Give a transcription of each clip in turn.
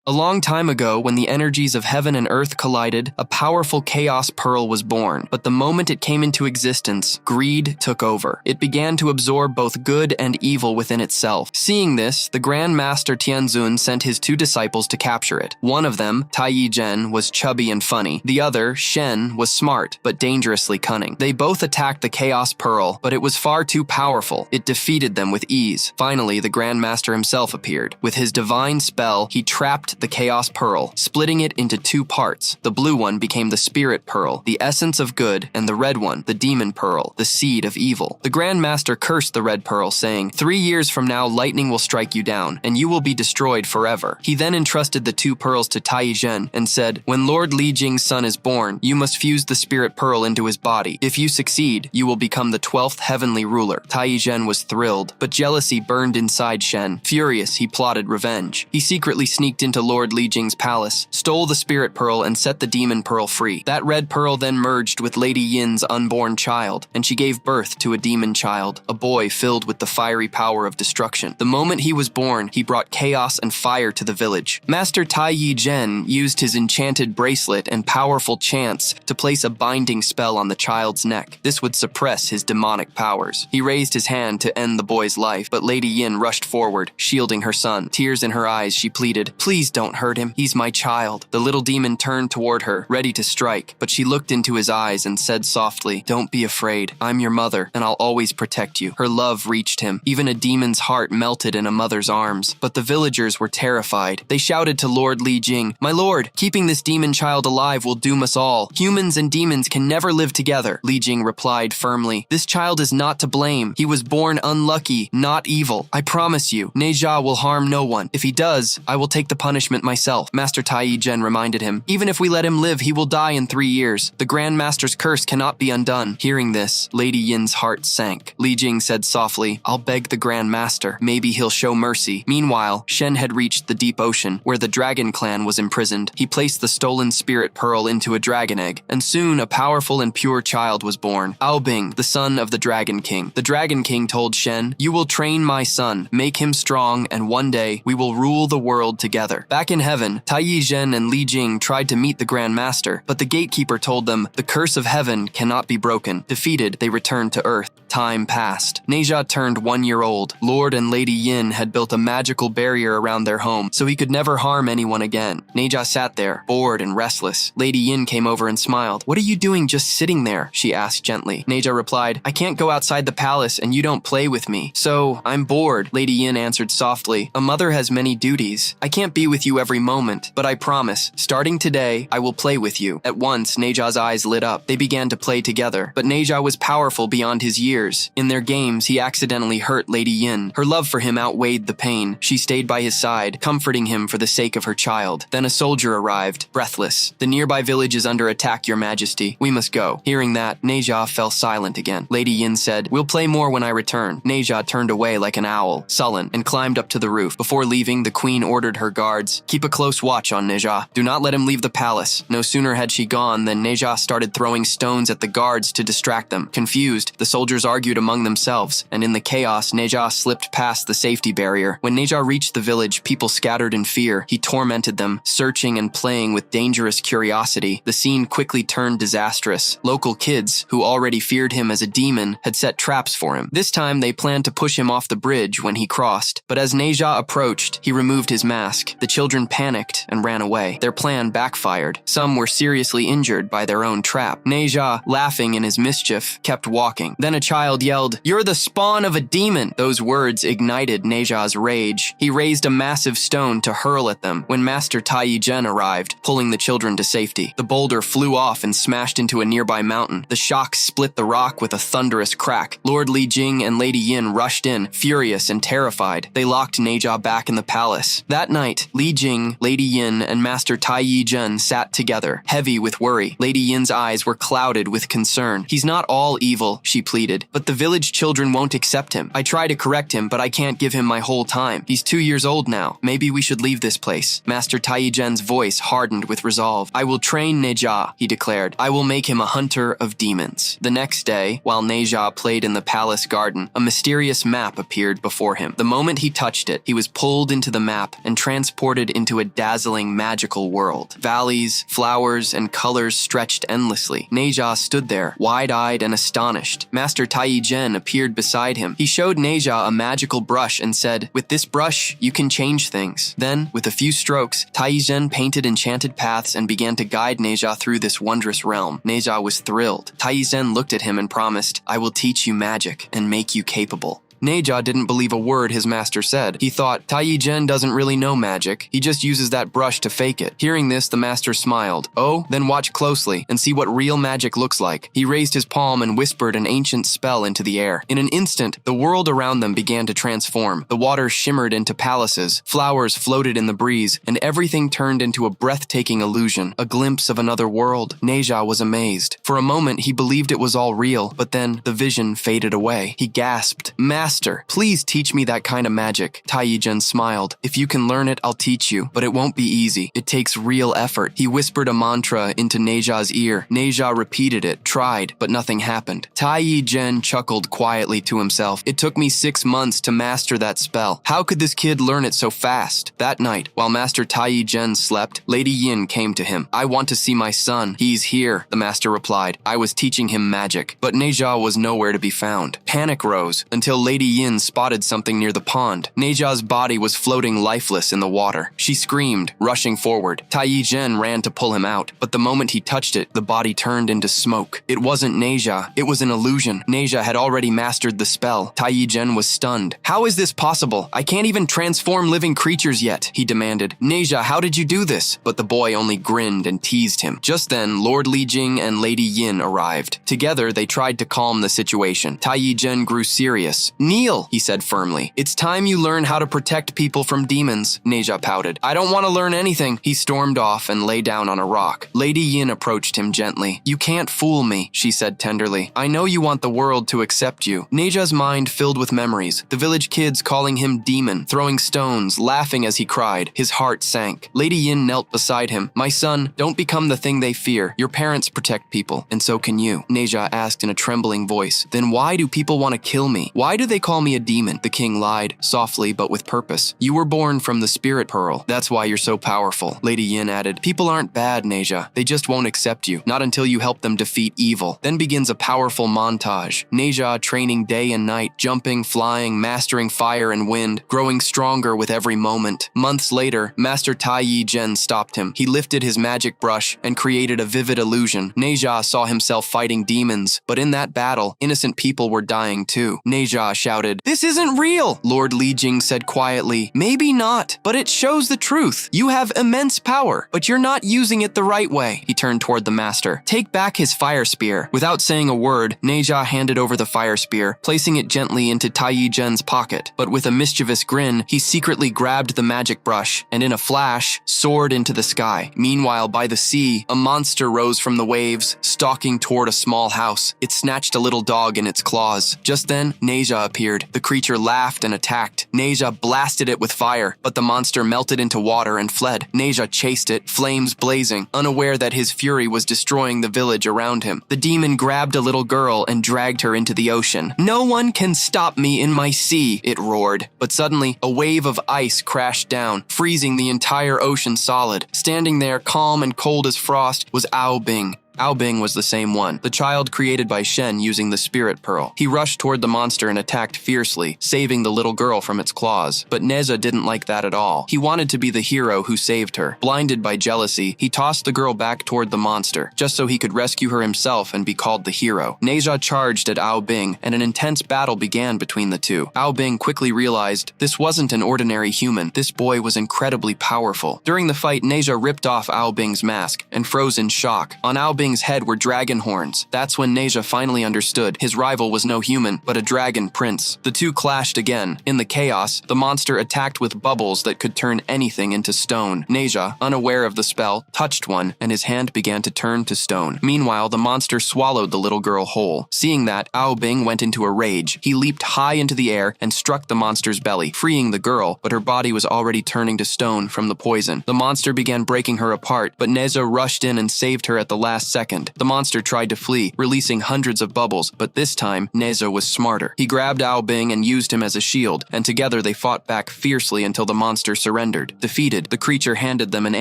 A long time ago, when the energies of heaven and earth collided, a powerful chaos pearl was born. But the moment it came into existence, greed took over. It began to absorb both good and evil within itself. Seeing this, the Grand Master Tianzun sent his 2 disciples to capture it. One of them, Taiyi Zhen, was chubby and funny. The other, Shen, was smart, but dangerously cunning. They both attacked the Chaos Pearl, but it was far too powerful. It defeated them with ease. Finally, the Grand Master himself appeared. With his divine spell, he trapped the Chaos Pearl, splitting it into 2 parts. The blue one became the Spirit Pearl, the essence of good, and the red one, the Demon Pearl, the seed of evil. The Grand Master cursed the red pearl, saying, 3 years from now, lightning will strike you down, and you will be destroyed forever. He then entrusted the 2 pearls to Taiyi Zhen and said, when Lord Li Jing's son is born, you must fuse the Spirit Pearl into his body. If you succeed, you will become the 12th heavenly ruler. Taiyi Zhen was thrilled, but jealousy burned inside Shen. Furious, he plotted revenge. He secretly sneaked into Lord Li Jing's palace, stole the Spirit Pearl, and set the Demon Pearl free. That red pearl then merged with Lady Yin's unborn child, and she gave birth to a demon child, a boy filled with the fiery power of destruction. The moment he was born, he brought chaos and fire to the village. Master Taiyi Zhen used his enchanted bracelet and powerful chants to place a binding spell on the child's neck. This would suppress his demonic powers. He raised his hand to end the boy's life, but Lady Yin rushed forward, shielding her son. Tears in her eyes, she pleaded, please don't hurt him. He's my child. The little demon turned toward her, ready to strike, but she looked into his eyes and said softly, don't be afraid. I'm your mother, and I'll always protect you. Her love reached him. Even a demon's heart melted in a mother's arms. But the villagers were terrified. They shouted to Lord Li Jing, my lord, keeping this demon child alive will doom us all. Humans and demons can never live together. Li Jing replied firmly, this child is not to blame. He was born unlucky, not evil. I promise you, Ne Zha will harm no one. If he does, I will take the punishment myself. Master Taiyi Zhen reminded him, even if we let him live, he will die in 3 years. The Grand Master's curse cannot be undone. Hearing this, Lady Yin's heart sank. Li Jing said softly, I'll beg the Grand Master. Maybe he'll show mercy. Meanwhile, Shen had reached the deep ocean, where the dragon clan was imprisoned. He placed the stolen Spirit Pearl into a dragon egg, and soon a powerful and pure child was born, Aobing, the son of the Dragon King. The Dragon King told Shen, you will train my son, make him strong, and one day we will rule the world together. Back in heaven, Taiyi Zhen and Li Jing tried to meet the Grand Master, but the gatekeeper told them, the curse of heaven cannot be broken. Defeated, they returned to Earth. Time passed. Ne Zha turned 1 year old. Lord and Lady Yin had built a magical barrier around their home, so he could never harm anyone again. Ne Zha sat there, bored and restless. Lady Yin came over and smiled. What are you doing just sitting there? She asked gently. Ne Zha replied, I can't go outside the palace and you don't play with me. So, I'm bored. Lady Yin answered softly, a mother has many duties. I can't be with you every moment, but I promise, starting today, I will play with you. At once, Ne Zha's eyes lit up. They began to play together, but Ne Zha was powerful beyond his years. In their games, he accidentally hurt Lady Yin. Her love for him outweighed the pain. She stayed by his side, comforting him for the sake of her child. Then a soldier arrived, breathless. The nearby village is under attack, your majesty. We must go. Hearing that, Ne Zha fell silent again. Lady Yin said, we'll play more when I return. Ne Zha turned away like an owl, sullen, and climbed up to the roof. Before leaving, the queen ordered her guards, keep a close watch on Ne Zha. Do not let him leave the palace. No sooner had she gone than Ne Zha started throwing stones at the guards to distract them. Confused, the soldiers argued among themselves, and in the chaos, Ne Zha slipped past the safety barrier. When Ne Zha reached the village, people scattered in fear. He tormented them, searching and playing with dangerous curiosity. The scene quickly turned disastrous. Local kids, who already feared him as a demon, had set traps for him. This time, they planned to push him off the bridge when he crossed, but as Ne Zha approached, he removed his mask. The children panicked and ran away. Their plan backfired. Some were seriously injured by their own trap. Ne Zha, laughing in his mischief, kept walking. Then a child yelled, you're the spawn of a demon! Those words ignited Ne Zha's rage. He raised a massive stone to hurl at them when Master Taiyi Zhen arrived, pulling the children to safety. The boulder flew off and smashed into a nearby mountain. The shock split the rock with a thunderous crack. Lord Li Jing and Lady Yin rushed in, furious and terrified. They locked Ne Zha back in the palace. That night, Li Jing, Lady Yin, and Master Taiyi Zhen sat together, heavy with worry. Lady Yin's eyes were clouded with concern. He's not all evil, she pleaded, but the village children won't accept him. I try to correct him, but I can't give him my whole time. He's 2 years old now. Maybe we should leave this place. Master Taiyi Zhen's voice hardened with resolve. I will train Ne Zha, he declared. I will make him a hunter of demons. The next day, while Ne Zha played in the palace garden, a mysterious map appeared before him. The moment he touched it, he was pulled into the map and transported started into a dazzling magical world. Valleys, flowers, and colors stretched endlessly. Neja stood there, wide-eyed and astonished. Master Tai Zhen appeared beside him. He showed Neja a magical brush and said, "With this brush, you can change things." Then, with a few strokes, Tai Zhen painted enchanted paths and began to guide Neja through this wondrous realm. Neja was thrilled. Tai Zhen looked at him and promised, "I will teach you magic and make you capable." Neja didn't believe a word his master said. He thought, Tai Zhen doesn't really know magic. He just uses that brush to fake it. Hearing this, the master smiled. "Oh, then watch closely and see what real magic looks like." He raised his palm and whispered an ancient spell into the air. In an instant, the world around them began to transform. The water shimmered into palaces, flowers floated in the breeze, and everything turned into a breathtaking illusion, a glimpse of another world. Neja was amazed. For a moment, he believed it was all real, but then the vision faded away. He gasped, "Master, please teach me that kind of magic." Tai Zhen smiled. "If you can learn it, I'll teach you, but it won't be easy. It takes real effort." He whispered a mantra into Neja's ear. Neja repeated it, tried, but nothing happened. Tai Zhen chuckled quietly to himself. "It took me 6 months to master that spell. How could this kid learn it so fast?" That night, while Master Tai Zhen slept, Lady Yin came to him. "I want to see my son." "He's here," the master replied. "I was teaching him magic." But Neja was nowhere to be found. Panic rose until Lady Yin spotted something near the pond. Neja's body was floating lifeless in the water. She screamed, rushing forward. Tai Zhen ran to pull him out, but the moment he touched it, the body turned into smoke. It wasn't Neja, it was an illusion. Neja had already mastered the spell. Tai Zhen was stunned. "How is this possible? I can't even transform living creatures yet," he demanded. "Neja, how did you do this?" But the boy only grinned and teased him. Just then, Lord Li Jing and Lady Yin arrived. Together, they tried to calm the situation. Tai Zhen grew serious. "Kneel," he said firmly. "It's time you learn how to protect people from demons." Neja pouted. "I don't want to learn anything." He stormed off and lay down on a rock. Lady Yin approached him gently. "You can't fool me," she said tenderly. "I know you want the world to accept you." Neja's mind filled with memories. The village kids calling him demon, throwing stones, laughing as he cried. His heart sank. Lady Yin knelt beside him. "My son, don't become the thing they fear. Your parents protect people, and so can you." Neja asked in a trembling voice. "Then why do people want to kill me? Why do they call me a demon?" The king lied, softly but with purpose. "You were born from the spirit pearl. That's why you're so powerful." Lady Yin added, "People aren't bad, Neja. They just won't accept you. Not until you help them defeat evil." Then begins a powerful montage. Neja training day and night, jumping, flying, mastering fire and wind, growing stronger with every moment. Months later, Master Tai Zhen stopped him. He lifted his magic brush and created a vivid illusion. Neja saw himself fighting demons, but in that battle, innocent people were dying too. Neja shouted, "This isn't real!" Lord Li Jing said quietly, "Maybe not, but it shows the truth. You have immense power, but you're not using it the right way." He turned toward the master. "Take back his fire spear." Without saying a word, Neja handed over the fire spear, placing it gently into Tai Zhen's pocket. But with a mischievous grin, he secretly grabbed the magic brush, and in a flash, soared into the sky. Meanwhile, by the sea, a monster rose from the waves, stalking toward a small house. It snatched a little dog in its claws. Just then, Neja appeared. The creature laughed and attacked. Neja blasted it with fire, but the monster melted into water and fled. Neja chased it, flames blazing, unaware that his fury was destroying the village around him. The demon grabbed a little girl and dragged her into the ocean. "No one can stop me in my sea," it roared. But suddenly, a wave of ice crashed down, freezing the entire ocean solid. Standing there, calm and cold as frost, was Ao Bing. Ao Bing was the same one, the child created by Shen using the spirit pearl. He rushed toward the monster and attacked fiercely, saving the little girl from its claws. But Neja didn't like that at all. He wanted to be the hero who saved her. Blinded by jealousy, he tossed the girl back toward the monster, just so he could rescue her himself and be called the hero. Neja charged at Ao Bing, and an intense battle began between the two. Ao Bing quickly realized this wasn't an ordinary human. This boy was incredibly powerful. During the fight, Neja ripped off Ao Bing's mask and froze in shock. On Ao Bing's head were dragon horns. That's when Neja finally understood his rival was no human, but a dragon prince. The two clashed again. In the chaos, the monster attacked with bubbles that could turn anything into stone. Neja, unaware of the spell, touched one, and his hand began to turn to stone. Meanwhile, the monster swallowed the little girl whole. Seeing that, Ao Bing went into a rage. He leaped high into the air and struck the monster's belly, freeing the girl, but her body was already turning to stone from the poison. The monster began breaking her apart, but Neja rushed in and saved her at the last second. second. The monster tried to flee, releasing hundreds of bubbles, but this time, Neza was smarter. He grabbed Ao Bing and used him as a shield, and together they fought back fiercely until the monster surrendered. Defeated, the creature handed them an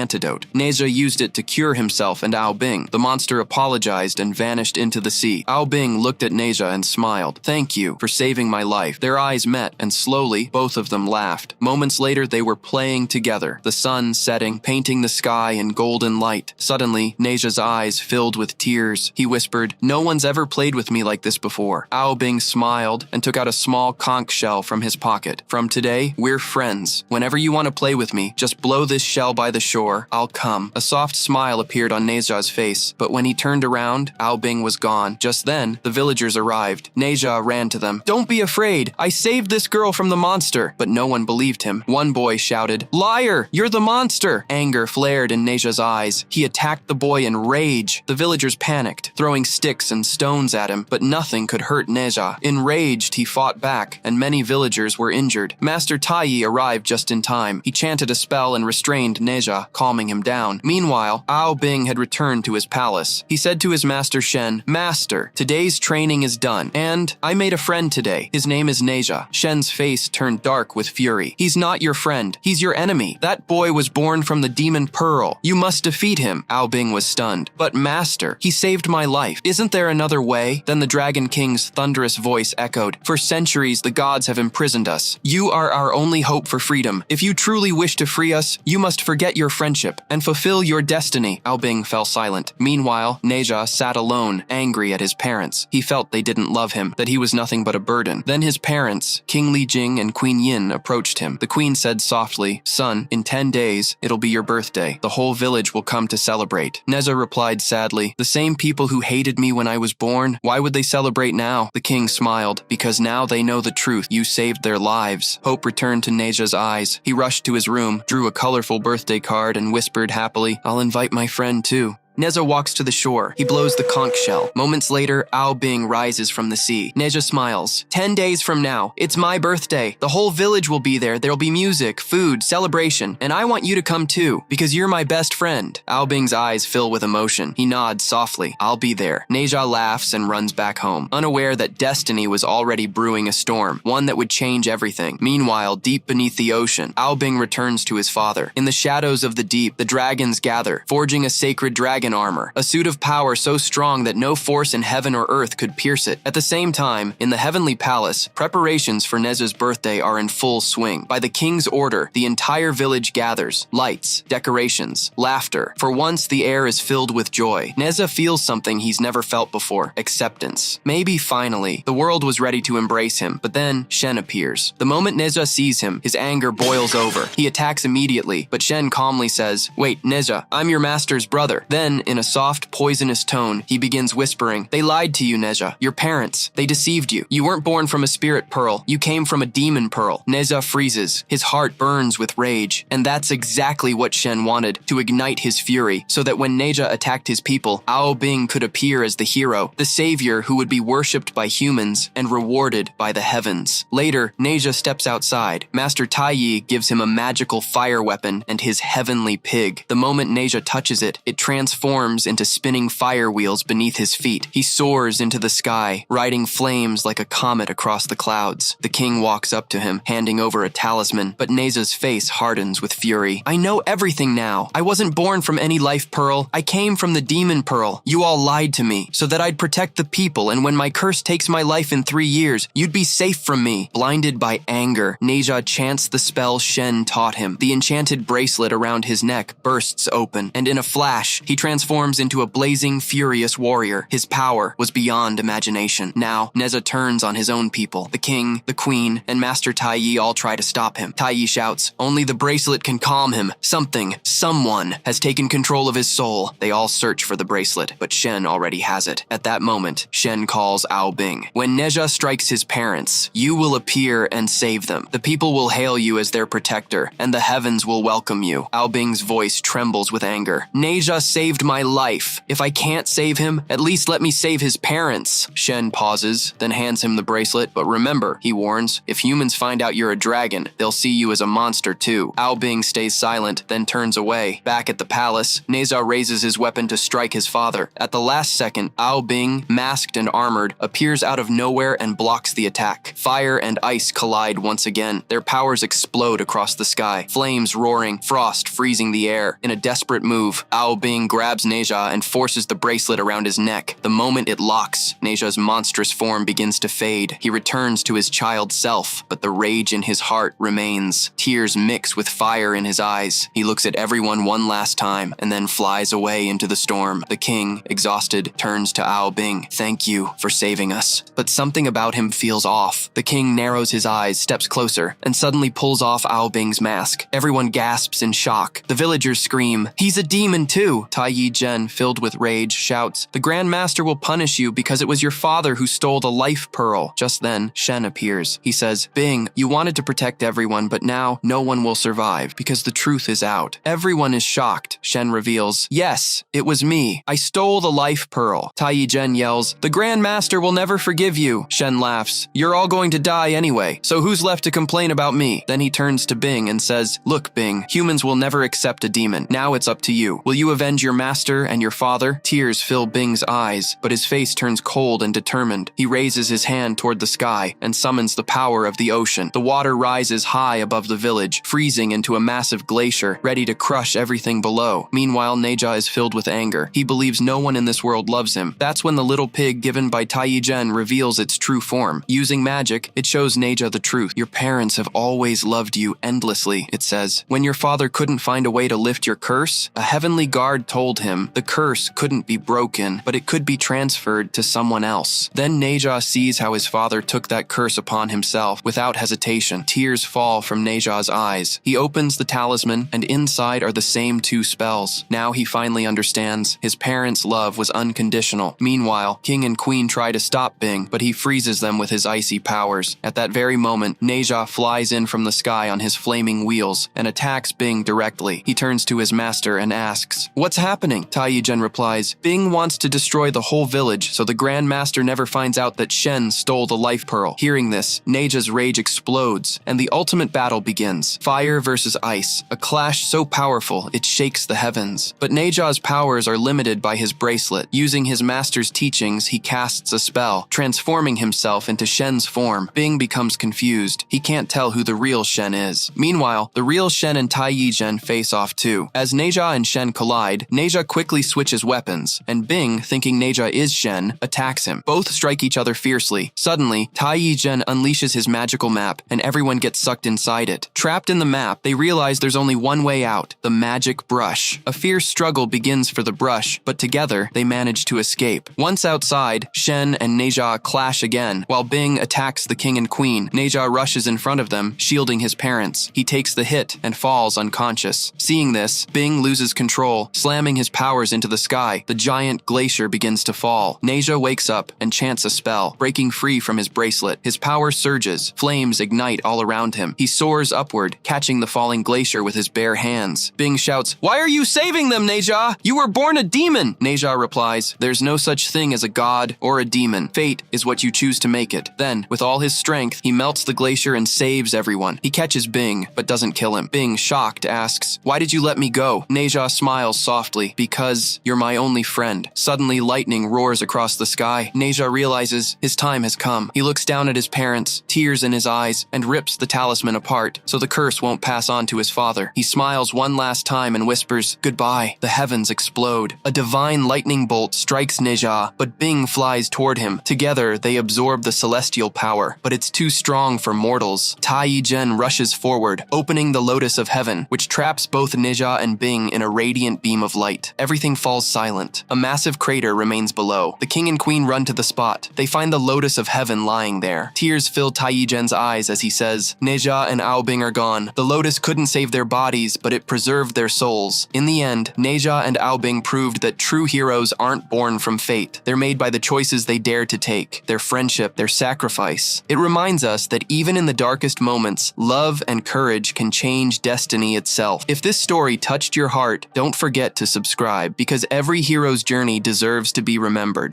antidote. Neza used it to cure himself and Ao Bing. The monster apologized and vanished into the sea. Ao Bing looked at Neza and smiled. "Thank you for saving my life." Their eyes met, and slowly, both of them laughed. Moments later, they were playing together, the sun setting, painting the sky in golden light. Suddenly, Neja's eyes filled with tears. He whispered, "No one's ever played with me like this before." Ao Bing smiled and took out a small conch shell from his pocket. "From today, we're friends. Whenever you want to play with me, just blow this shell by the shore. I'll come." A soft smile appeared on Neja's face, but when he turned around, Ao Bing was gone. Just then, the villagers arrived. Neja ran to them. "Don't be afraid. I saved this girl from the monster." But no one believed him. One boy shouted, "Liar! You're the monster!" Anger flared in Neja's eyes. He attacked the boy in rage. The villagers panicked, throwing sticks and stones at him, but nothing could hurt Neja. Enraged, he fought back, and many villagers were injured. Master Taiyi arrived just in time. He chanted a spell and restrained Neja, calming him down. Meanwhile, Ao Bing had returned to his palace. He said to his master Shen, "Master, today's training is done, and I made a friend today. His name is Neja." Shen's face turned dark with fury. "He's not your friend. He's your enemy. That boy was born from the demon Pearl. You must defeat him." Ao Bing was stunned. "But master, he saved my life. Isn't there another way?" Then the Dragon King's thunderous voice echoed, "For centuries, the gods have imprisoned us. You are our only hope for freedom. If you truly wish to free us, you must forget your friendship and fulfill your destiny." Ao Bing fell silent. Meanwhile, Neja sat alone, angry at his parents. He felt they didn't love him, that he was nothing but a burden. Then his parents, King Li Jing and Queen Yin, approached him. The queen said softly, "Son, in 10 days, it'll be your birthday. The whole village will come to celebrate." Neza replied sadly, "The same people who hated me when I was born, why would they celebrate now?" The king smiled, "Because now they know the truth. You saved their lives." Hope returned to Neja's eyes. He rushed to his room, drew a colorful birthday card, and whispered happily, "I'll invite my friend too." Neza walks to the shore. He blows the conch shell. Moments later, Ao Bing rises from the sea. Neja smiles. 10 days from now, it's my birthday. The whole village will be there. There'll be music, food, celebration, and I want you to come too, because you're my best friend. Ao Bing's eyes fill with emotion. He nods softly. "I'll be there." Neja laughs and runs back home, unaware that destiny was already brewing a storm, one that would change everything. Meanwhile, deep beneath the ocean, Ao Bing returns to his father. In the shadows of the deep, the dragons gather, forging a sacred dragon armor, a suit of power so strong that no force in heaven or earth could pierce it. At the same time, in the heavenly palace, preparations for Neza's birthday are in full swing. By the king's order, the entire village gathers. Lights, decorations, laughter. For once, the air is filled with joy. Neza feels something he's never felt before: acceptance. Maybe finally, the world was ready to embrace him, but then Shen appears. The moment Neza sees him, his anger boils over. He attacks immediately, but Shen calmly says, "Wait, Neza, I'm your master's brother." Then, in a soft, poisonous tone, he begins whispering, "They lied to you, Neza. Your parents. They deceived you. You weren't born from a spirit pearl. You came from a demon pearl." Neza freezes. His heart burns with rage. And that's exactly what Shen wanted, to ignite his fury, so that when Neja attacked his people, Ao Bing could appear as the hero, the savior who would be worshipped by humans and rewarded by the heavens. Later, Neja steps outside. Master Taiyi gives him a magical fire weapon and his heavenly pig. The moment Neja touches it, it transforms into spinning fire wheels beneath his feet. He soars into the sky, riding flames like a comet across the clouds. The king walks up to him, handing over a talisman, but Neza's face hardens with fury. "I know everything now. I wasn't born from any life pearl. I came from the demon pearl. You all lied to me, so that I'd protect the people, and when my curse takes my life in 3 years, you'd be safe from me." Blinded by anger, Neja chants the spell Shen taught him. The enchanted bracelet around his neck bursts open, and in a flash, he transforms into a blazing, furious warrior. His power was beyond imagination. Now, Neza turns on his own people. The king, the queen, and Master Taiyi all try to stop him. Taiyi shouts, "Only the bracelet can calm him. Someone has taken control of his soul." They all search for the bracelet, but Shen already has it. At that moment, Shen calls Ao Bing. "When Neja strikes his parents, you will appear and save them. The people will hail you as their protector, and the heavens will welcome you." Ao Bing's voice trembles with anger. "Neja saved saved my life. If I can't save him, at least let me save his parents. Shen pauses, then hands him the bracelet. But remember, he warns, if humans find out you're a dragon, they'll see you as a monster too. Ao Bing stays silent, then turns away. Back at the palace, Neza raises his weapon to strike his father. At the last second, Ao Bing, masked and armored, appears out of nowhere and blocks the attack. Fire and ice collide once again. Their powers explode across the sky, flames roaring, frost freezing the air. In a desperate move, Ao Bing grabs Neja and forces the bracelet around his neck. The moment it locks, Neja's monstrous form begins to fade. He returns to his child self, but the rage in his heart remains. Tears mix with fire in his eyes. He looks at everyone one last time and then flies away into the storm. The king, exhausted, turns to Ao Bing. Thank you for saving us. But something about him feels off. The king narrows his eyes, steps closer, and suddenly pulls off Ao Bing's mask. Everyone gasps in shock. The villagers scream, "He's a demon too!" Tai Yi Zhen, filled with rage, shouts, "The Grand Master will punish you because it was your father who stole the life pearl." Just then, Shen appears. He says, "Bing, you wanted to protect everyone, but now no one will survive because the truth is out." Everyone is shocked. Shen reveals, "Yes, it was me. I stole the life pearl." Tai Yi Zhen yells, "The Grand Master will never forgive you." Shen laughs, "You're all going to die anyway, so who's left to complain about me?" Then he turns to Bing and says, "Look, Bing, humans will never accept a demon. Now it's up to you. Will you avenge your master and your father?" Tears fill Bing's eyes, but his face turns cold and determined. He raises his hand toward the sky and summons the power of the ocean. The water rises high above the village, freezing into a massive glacier, ready to crush everything below. Meanwhile, Neja is filled with anger. He believes no one in this world loves him. That's when the little pig given by Tai Yi Zhen reveals its true form. Using magic, it shows Neja the truth. "Your parents have always loved you endlessly," it says. "When your father couldn't find a way to lift your curse, a heavenly guard told him the curse couldn't be broken, but it could be transferred to someone else." Then Neja sees how his father took that curse upon himself without hesitation. Tears fall from Neja's eyes. He opens the talisman, and inside are the same two spells. Now he finally understands. His parents' love was unconditional. Meanwhile, King and Queen try to stop Bing, but he freezes them with his icy powers. At that very moment, Neja flies in from the sky on his flaming wheels and attacks Bing directly. He turns to his master and asks, "What's happening?" Tai Yi Zhen replies, "Bing wants to destroy the whole village so the Grand Master never finds out that Shen stole the life pearl." Hearing this, Neja's rage explodes, and the ultimate battle begins. Fire versus ice, a clash so powerful it shakes the heavens. But Neja's powers are limited by his bracelet. Using his master's teachings, he casts a spell, transforming himself into Shen's form. Bing becomes confused. He can't tell who the real Shen is. Meanwhile, the real Shen and Tai Yi Zhen face off too. As Neja and Shen collide, Neja quickly switches weapons, and Bing, thinking Neja is Shen, attacks him. Both strike each other fiercely. Suddenly, Tai Yi Zhen unleashes his magical map, and everyone gets sucked inside it. Trapped in the map, they realize there's only one way out, the magic brush. A fierce struggle begins for the brush, but together, they manage to escape. Once outside, Shen and Neja clash again. While Bing attacks the king and queen, Neja rushes in front of them, shielding his parents. He takes the hit and falls unconscious. Seeing this, Bing loses control, slamming his powers into the sky. The giant glacier begins to fall. Neja wakes up and chants a spell, breaking free from his bracelet. His power surges, flames ignite all around him. He soars upward, catching the falling glacier with his bare hands. Bing shouts, "Why are you saving them, Neja? You were born a demon!" Neja replies, "There's no such thing as a god or a demon. Fate is what you choose to make it." Then, with all his strength, he melts the glacier and saves everyone. He catches Bing, but doesn't kill him. Bing, shocked, asks, "Why did you let me go?" Neja smiles softly, "Because you're my only friend." Suddenly, lightning roars across the sky. Neja realizes his time has come. He looks down at his parents, tears in his eyes, and rips the talisman apart so the curse won't pass on to his father. He smiles one last time and whispers, "Goodbye." The heavens explode. A divine lightning bolt strikes Neja, but Bing flies toward him. Together, they absorb the celestial power, but it's too strong for mortals. Tai Yi Zhen rushes forward, opening the Lotus of Heaven, which traps both Neja and Bing in a radiant beam of light. Everything falls silent. A massive crater remains below. The king and queen run to the spot. They find the Lotus of Heaven lying there. Tears fill Tai Yi Zhen's eyes as he says, "Neja and Ao Bing are gone. The Lotus couldn't save their bodies, but it preserved their souls." In the end, Neja and Ao Bing proved that true heroes aren't born from fate. They're made by the choices they dare to take, their friendship, their sacrifice. It reminds us that even in the darkest moments, love and courage can change destiny itself. If this story touched your heart, don't forget to subscribe subscribe because every hero's journey deserves to be remembered.